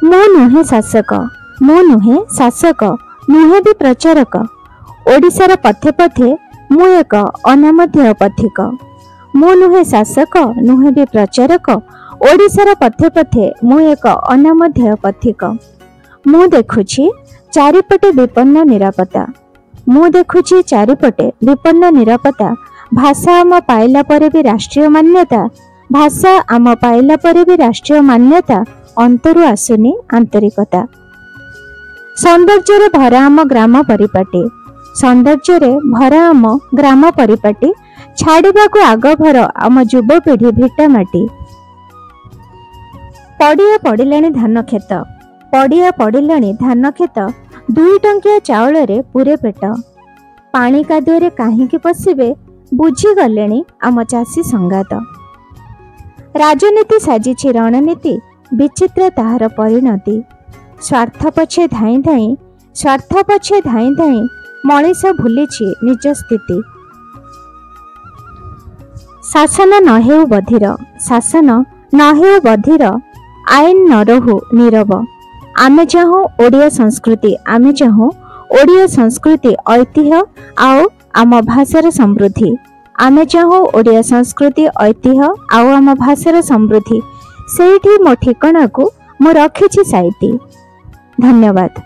मु नुहे शासक, मु नुहे शासक, नुहे भी प्रचारक। ओडिशार पथे पथे मु एक अनामध्य पथिक। मु नुहे शासक, नुहे भी प्रचारक। ओडिशार पथे पथे मु एक अनामध्य पथिक। मु देखुछि चारिपटे विपन्न निरापत्ता। मु देखुछि चारिपटे विपन्न निरापत्ता। भाषा आम पाइला परे भी राष्ट्रीय मान्यता। भाषा आम पाइला परे भी राष्ट्रीय मान्यता। अंतरु आसुनी आंतरिकता। सौंदर्य भरा आम ग्राम परिपाटी। सौंदर्य भरा आम ग्राम परिपाटी। छाड़िबा को आग भर आम युवपीढ़ी भिटामाटी। पड़िया पड़िलाणी धान खेत, पड़िया पड़िलाणी धान खेत। 2 टंकिया चाउल रे पूरे पेट। पानी कादुअरे काहींकी पशिबे बुझीगलेणी आम चाषी संगात। राजनीति साजिछि रणनीति, विचित्र ताहार परिणति। स्वार्थ पछे धाई धाई, स्वार्थ पछे धाई धाई मनीष भूलिछि निज स्थिति। शासन न हेउ बधिर, शासन न हेउ बधिर, आईन न रहु नीरव। आमे चाहूँ ओडिया संस्कृति, आमे चाहूँ ओडिया संस्कृति ऐतिह्य आउ आम भाषार समृद्धि। आमे चाहूँ ओडिया संस्कृति ऐतिह्य आउ आम भाषार समृद्धि। सेठी मो ठिकाना को मु रखिछि साइती। धन्यवाद।